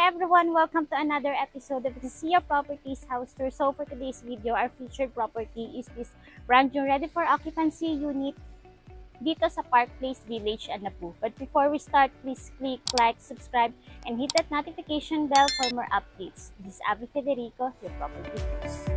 everyone! Welcome to another episode of the Sia Properties House Tour. So for today's video, our featured property is this brand new ready for occupancy unit dito sa Park Place Village, Anapu. But before we start, please click like, subscribe, and hit that notification bell for more updates. This is Abby Federico, your property host.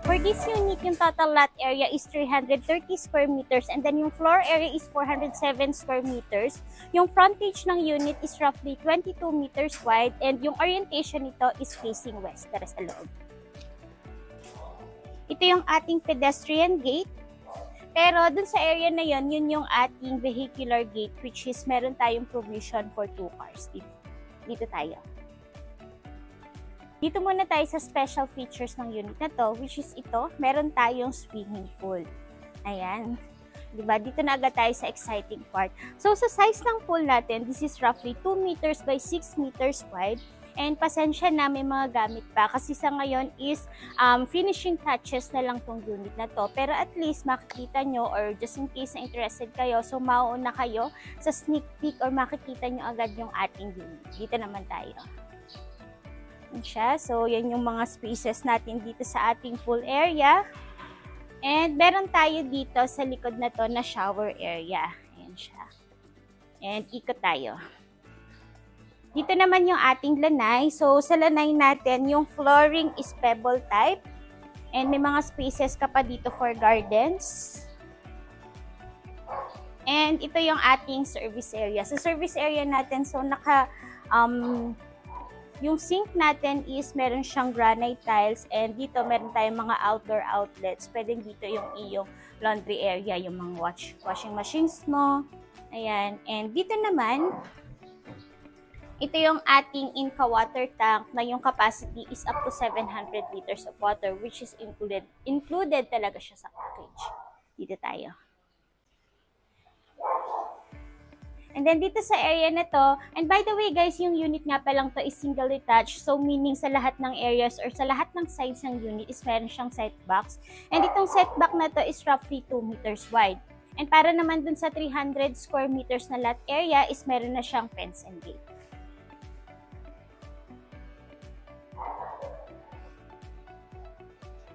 For this unit, yung total lot area is 330 square meters and then yung floor area is 407 square meters. Yung frontage ng unit is roughly 22 meters wide and yung orientation nito is facing west, tara sa loob. Ito yung ating pedestrian gate. Pero dun sa area na yun yung ating vehicular gate which is meron tayong provision for 2 cars. Dito tayo. Dito muna tayo sa special features ng unit na to, which is ito, meron tayong swimming pool. Ayan. Diba? Dito na agad tayo sa exciting part. So, sa size ng pool natin, this is roughly 2 meters by 6 meters wide. And pasensya na, may mga gamit pa. Kasi sa ngayon is finishing touches na lang tong unit na to. Pero at least makikita nyo or just in case na interested kayo, so mauuna kayo sa sneak peek or makikita nyo agad yung ating unit. Dito naman tayo. Siya. So, yan yung mga spaces natin dito sa ating pool area. And meron tayo dito sa likod na to na shower area. Ayan siya. And ikot tayo. Dito naman yung ating lanay. So, sa lanay natin, yung flooring is pebble type. And may mga spaces ka pa dito for gardens. And ito yung ating service area. Sa service area natin, so yung sink natin is meron siyang granite tiles and dito meron tayong mga outdoor outlets. Pwedeng dito yung iyong laundry area, yung mga washing machines mo. Ayan. And dito naman, ito yung ating Inca water tank na yung capacity is up to 700 liters of water which is included talaga siya sa package. Dito tayo. And then dito sa area na to, and by the way guys, yung unit nga pa lang to is single detached. So meaning sa lahat ng areas or sa lahat ng sides ng unit is meron siyang setbacks. And itong setback na to is roughly 2 meters wide. And para naman dun sa 300 square meters na lot area is meron na siyang fence and gate.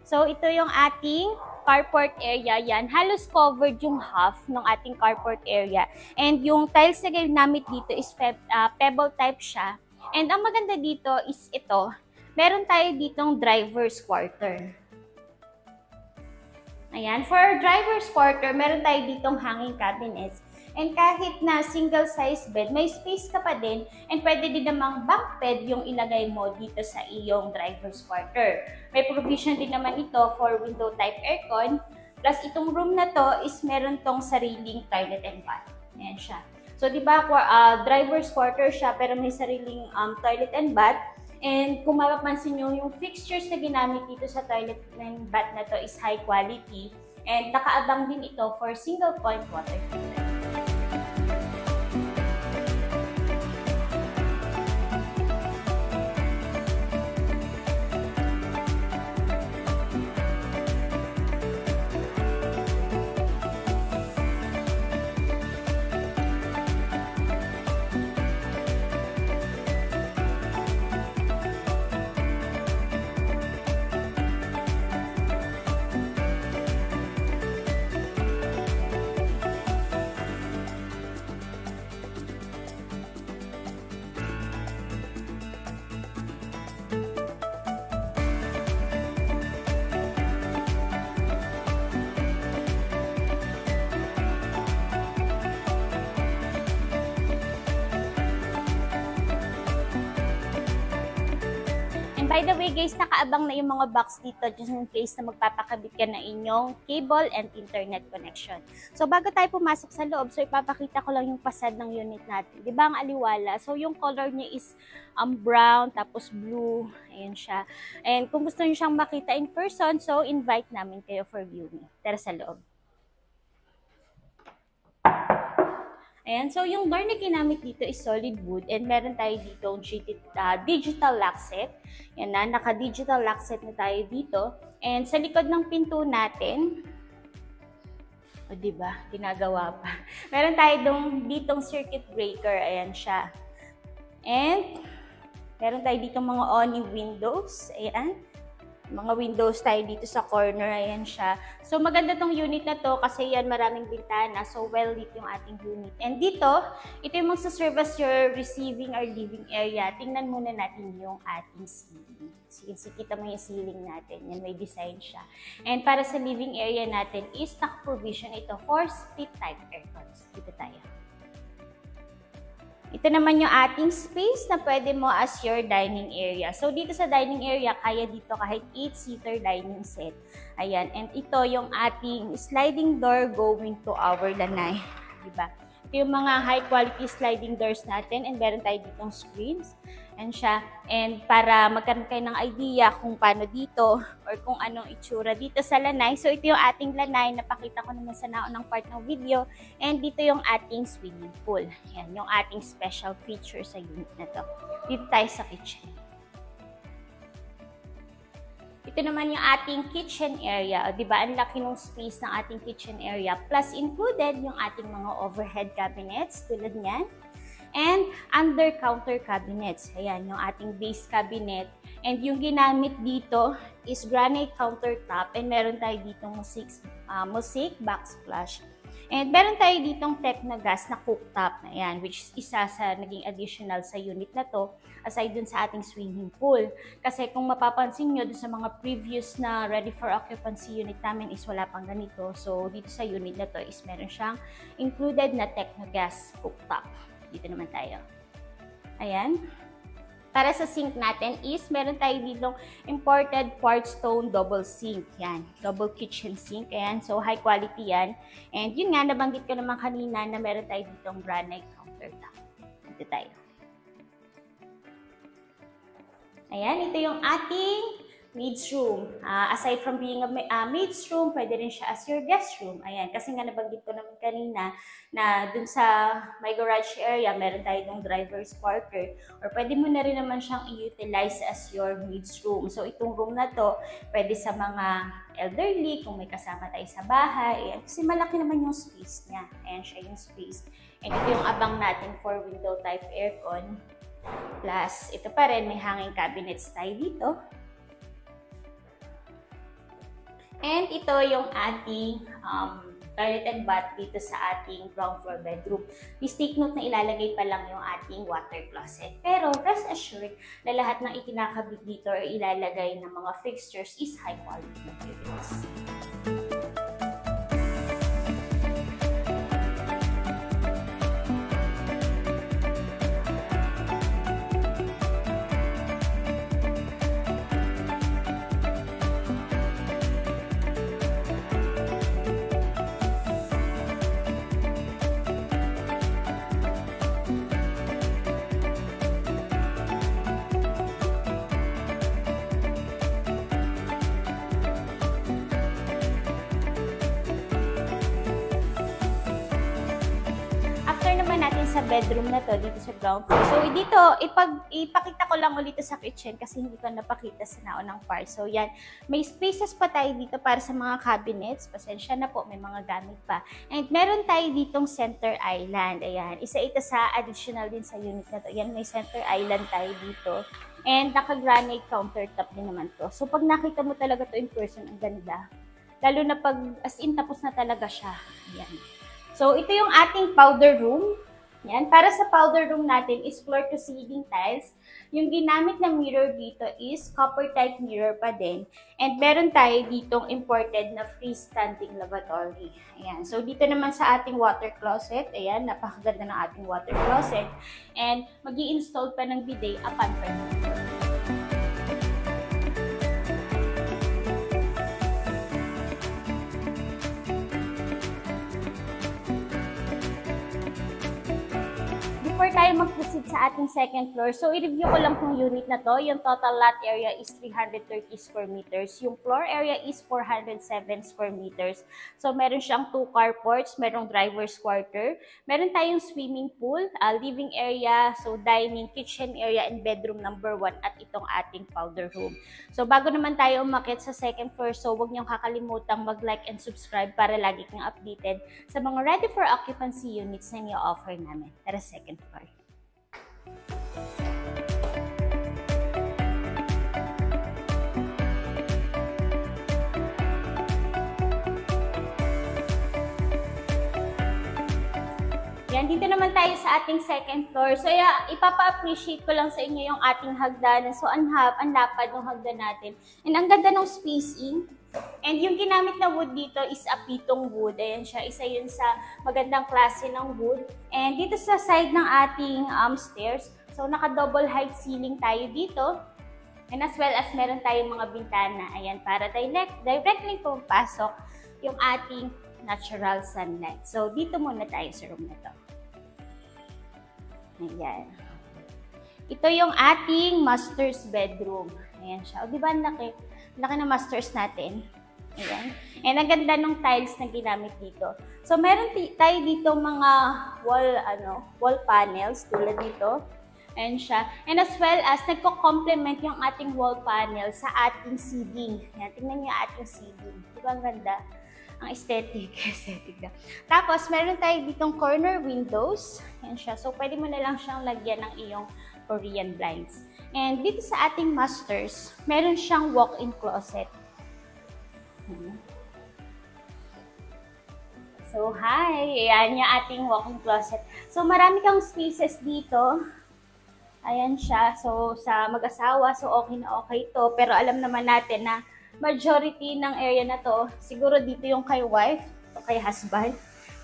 So ito yung ating carport area. Yan, halos covered yung half ng ating carport area. And yung tiles na ginamit dito is pebble type siya. And ang maganda dito is ito, meron tayo ditong driver's quarter. Ayan, for driver's quarter, meron tayo ditong hanging cabinets. And kahit na single size bed, may space ka pa din and pwede din namang bunk bed yung ilagay mo dito sa iyong driver's quarter. May provision din naman ito for window type aircon. Plus itong room na to is meron tong sariling toilet and bath. Ayan siya. So diba driver's quarter siya pero may sariling toilet and bath. And kung mapapansin nyo, yung fixtures na ginamit dito sa toilet and bath na to is high quality. And nakaabang din ito for single point water heater. By the way guys, nakaabang na yung mga box dito just in case na magpapakabit ka na inyong cable and internet connection. So bago tayo pumasok sa loob, so ipapakita ko lang yung facade ng unit natin. Diba ang aliwala? So yung color niya is brown, tapos blue. Ayan siya. And kung gusto niyo siyang makita in person, so invite namin kayo for viewing. Tara sa loob. Ayan, so yung door na ginamit dito is solid wood and meron tayo dito digital lock set. Yan na, naka-digital lock set na tayo dito. And sa likod ng pinto natin, o diba, ginagawa pa. Meron tayo ditong circuit breaker, ayan siya. And meron tayo ditong mga Oni windows, ayan. Mga windows tayo dito sa corner, ayan siya. So maganda tong unit na to kasi yan maraming bintana, so well lit yung ating unit. And dito, ito yung magsaserve as your receiving or living area. Tingnan muna natin yung ating ceiling. Kita mo yung ceiling natin, yan may design siya. And para sa living area natin is naka-provision ito for split type aircons. Dito tayo. Ito naman yung ating space na pwede mo as your dining area. So, dito sa dining area, kaya dito kahit 8-seater dining set. Ayan. And ito yung ating sliding door going to our lanay. Diba? Ito yung mga high quality sliding doors natin and meron tayo ditong screens. And siya. And para magkaroon kayo ng idea kung paano dito or kung anong itsura dito sa lanay. So, ito yung ating lanay. Napakita ko naman sa naunang part ng video. And dito yung ating swimming pool. Yan, yung ating special feature sa unit na to. Dito tayo sa kitchen. Ito naman yung ating kitchen area. O, diba, ang laki ng space ng ating kitchen area. Plus, included yung ating mga overhead cabinets tulad niyan. And under counter cabinets. Ayan, yung ating base cabinet. And yung ginamit dito is granite countertop. And meron tayo ditong mosaic backsplash. And meron tayo ditong Technogas na cooktop. Ayan, which is isa sa naging additional sa unit na to. Aside dun sa ating swimming pool. Kasi kung mapapansin nyo, dun sa mga previous na ready for occupancy unit namin is wala pang ganito. So, dito sa unit na to is meron siyang included na Technogas cooktop. Dito naman tayo. Ayan. Para sa sink natin is meron tayo ditong imported quartz stone double sink. Yan. Double kitchen sink. Ayan. So, high quality yan. And yun nga, nabanggit ko naman kanina na meron tayo ditong granite countertop. Dito tayo. Ayan. Ito yung ating maid's room. Aside from being a maid's room, pwede rin siya as your guest room. Ayan, kasi nga nabanggit ko naman kanina na dun sa my garage area, meron tayo ng driver's quarter or pwede mo na rin naman siyang i-utilize as your maid's room. So, itong room na to, pwede sa mga elderly, kung may kasama tayo sa bahay. Ayan, kasi malaki naman yung space niya. Ayan siya yung space. And ito yung abang natin for window type aircon. Plus, ito pa rin, may hanging cabinets tayo dito. And ito yung ating toilet and bath dito sa ating ground floor bedroom. Please take note na ilalagay pa lang yung ating water closet. Pero rest assured na lahat ng ikinakabit dito or ilalagay ng mga fixtures is high quality materials. Natin sa bedroom na to dito sa ground floor. So dito ipakita ko lang ulit sa kitchen kasi hindi ko napakita sa naunang part. So yan, may spaces pa tayo dito para sa mga cabinets. Pasensya na po, may mga gamit pa. And meron tayo ditong center island. Ayan, isa ito sa additional din sa unit na to. Yan, may center island tayo dito. And naka-granite countertop din naman to. So pag nakita mo talaga to in person, ang ganda. Lalo na pag as in tapos na talaga siya. Ayan. So ito yung ating powder room. Yan. Para sa powder room natin is floor-to-ceiling tiles. Yung ginamit na mirror dito is copper-type mirror pa din. And meron tayo ditong imported na freestanding lavatory. Ayan. So, dito naman sa ating water closet. Ayan, napakaganda ng ating water closet. And mag-i-install pa ng bidet upon permission. Before tayo mag-proceed proceed sa ating second floor. So, i-review ko lang kung unit na to. Yung total lot area is 330 square meters. Yung floor area is 407 square meters. So, meron siyang 2 carports, merong driver's quarter. Meron tayong swimming pool, living area, so dining, kitchen area, and bedroom number 1 at itong ating powder room. So, bago naman tayo umakyat sa second floor, so huwag niyong kakalimutang mag-like and subscribe para lagi kang updated sa mga ready for occupancy units na i-offer namin. Tara, second floor. Yan, dito naman tayo sa ating second floor. So, ipapa-appreciate ko lang sa inyo yung ating hagdanan. So, ang lapad ng hagdan natin. And ang ganda ng spacing. And yung ginamit na wood dito is a pitong wood. Ayan siya, isa yun sa magandang klase ng wood. And dito sa side ng ating stairs, so naka-double height ceiling tayo dito. And as well as meron tayong mga bintana. Ayan, para directly pumapasok yung ating natural sunlight. So, dito muna tayo sa room na to. Ayan. Ito yung ating master's bedroom. Ayan siya. O, di ba ang laki? Laki na master's natin. Ayan. And ang ganda ng tiles na ginamit dito. So, meron tayo dito mga wall panels tulad dito. Ayan siya. And as well as, nagko-complement yung ating wall panel sa ating ceiling. Ayan, tingnan niyo ating ceiling. Di ba ang ganda? Ang aesthetic. Aesthetic na. Tapos, meron tayo ditong corner windows. Ayan siya. So, pwede mo na lang siyang lagyan ng iyong Korean blinds. And dito sa ating masters, meron siyang walk-in closet. So, hi! Ayan yung ating walk-in closet. So, marami kang spaces dito. Ayan siya. So, sa mag-asawa, so okay na okay to. Pero alam naman natin na majority ng area na to, siguro dito yung kay wife o kay husband.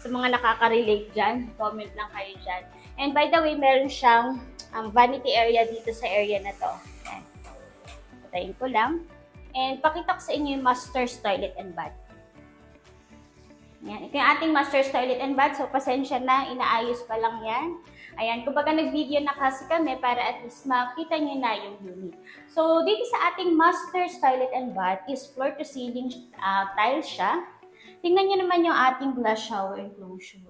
Sa mga nakaka-relate dyan, comment lang kayo dyan. And by the way, meron siyang vanity area dito sa area na to. Ayan. Patayin ko lang. And pakita ko sa inyo yung master's toilet and bath. Ayan. Ito yung ating master's toilet and bath. So, pasensya na, inaayos pa lang yan. Ayan, kumbaga nag-video na kasi kami para at least makita nyo na yung unit. So, dito sa ating master's toilet and bath is floor-to-ceiling tile siya. Tingnan nyo naman yung ating glass shower enclosure.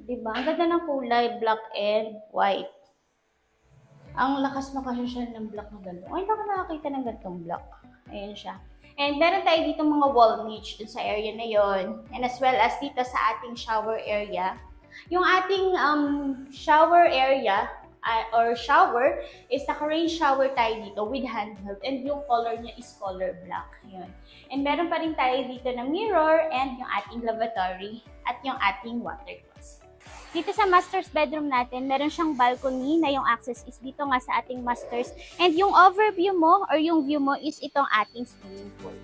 Diba? Ang ganda ng kulay, black and white. Ang lakas na kasi siya ng black na gano'n. Ay, baka nakakita ng ganitong black. Ayan siya. And meron tayo dito mga wall niche dun sa area na yon. And as well as dito sa ating shower area. Yung ating shower area or shower is naka-rain shower tayo dito with handheld and yung color niya is color black. Yun. And meron pa rin tayo dito na mirror and yung ating lavatory at yung ating water closet. Dito sa master's bedroom natin, meron siyang balcony na yung access is dito nga sa ating master's. And yung overview mo or yung view mo is itong ating swimming pool.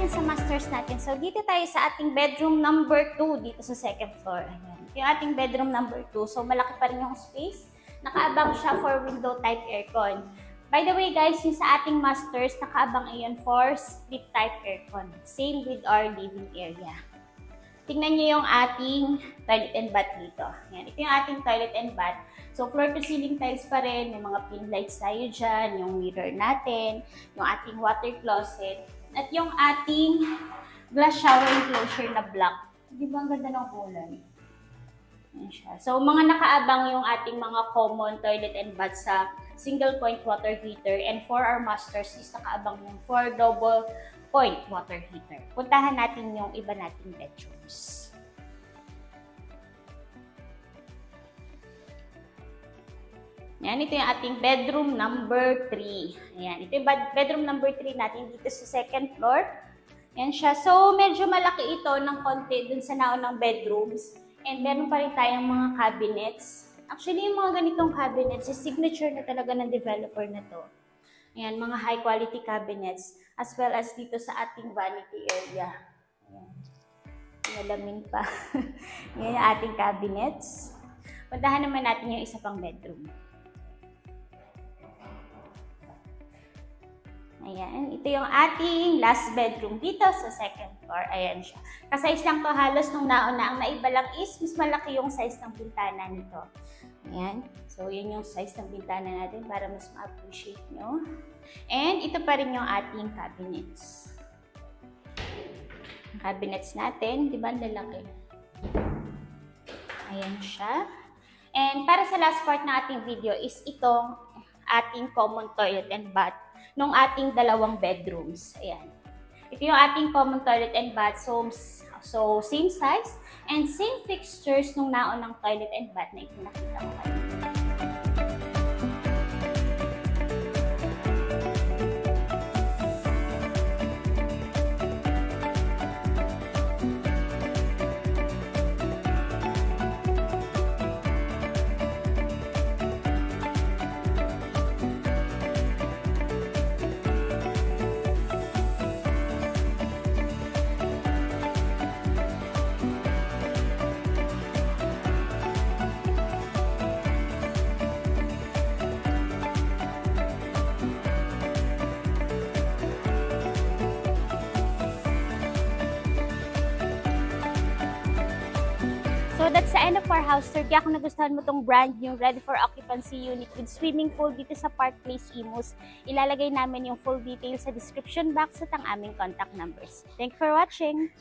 Sa masters natin. So, dito tayo sa ating bedroom number 2 dito sa second floor. Ayan. Yung ating bedroom number 2. So, malaki pa rin yung space. Nakaabang siya for window type aircon. By the way, guys, yung sa ating masters, nakaabang iyon for split type aircon. Same with our living area. Tingnan nyo yung ating toilet and bath dito. Ayan. Ito yung ating toilet and bath. So, floor to ceiling tiles pa rin. May mga pin lights tayo dyan. Yung mirror natin. Yung ating water closet. At yung ating glass shower enclosure na black. Di ba ang ganda ng kulay? Yan siya. So, mga nakaabang yung ating mga common toilet and bath sa single point water heater. And for our masters is nakaabang yung for double point water heater. Puntahan natin yung iba nating bedrooms. Yan, ito yung ating bedroom number 3. Ayan, ito yung bedroom number 3 natin dito sa second floor. Yan siya. So, medyo malaki ito ng konti dun sa naunang bedrooms. And meron pa rin tayong mga cabinets. Actually, yung mga ganitong cabinets, is signature na talaga ng developer na to. Ayan, mga high quality cabinets. As well as dito sa ating vanity area. Ayan. Nalamin pa. Yan yung ating cabinets. Puntahan naman natin yung isa pang bedroom. Ayan, ito yung ating last bedroom dito sa second floor. Ayan siya. Kasize lang to halos nung nauna. Ang naiba lang is, mas malaki yung size ng bintana nito. Ayan. So, yun yung size ng bintana natin para mas ma-appreciate nyo. And ito pa rin yung ating cabinets. Ang cabinets natin, di ba ang lalaki? Ayan siya. And para sa last part ng ating video is itong ating common toilet and bath nung ating dalawang bedrooms. Ayan. Ito yung ating common toilet and bath. So same size and same fixtures nung naunang toilet and bath na ipinakita ko kayo. So that's the end of our house tour. Kaya kung nagustuhan mo tong brand new ready for occupancy unit with swimming pool dito sa Park Place, Imus, ilalagay namin yung full details sa description box at ang aming contact numbers. Thank you for watching!